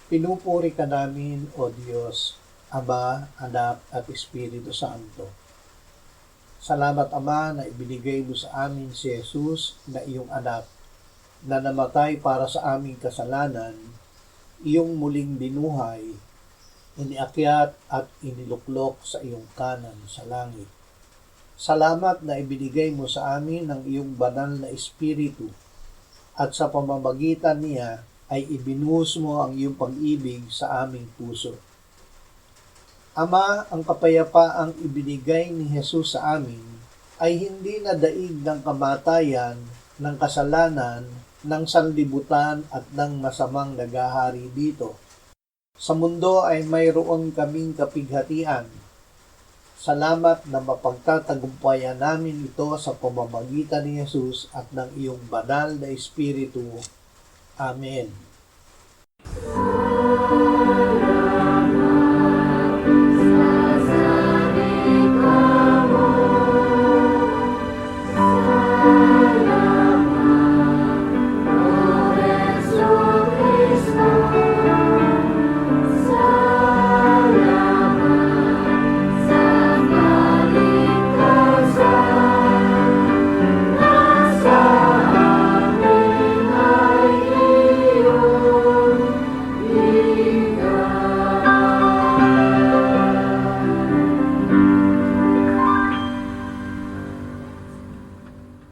Pinupuri ka namin, O Diyos, Ama, Anak, at Espiritu Santo. Salamat, Ama, na ibinigay mo sa amin si Jesus na iyong anak, na namatay para sa aming kasalanan, iyong muling binuhay, iniakyat at iniluklok sa iyong kanan sa langit. Salamat na ibinigay mo sa amin ang iyong banal na Espiritu at sa pamamagitan niya ay ibinuhos mo ang iyong pag-ibig sa aming puso. Ama, ang kapayapaang ibinigay ni Jesus sa amin ay hindi na daig ng kamatayan, ng kasalanan, ng sanlibutan at ng masamang nagahari dito. Sa mundo ay mayroon kaming kapighatian. Salamat na mapagtatagumpayan namin ito sa pamamagitan ni Jesus at ng iyong banal na Espiritu. Amen.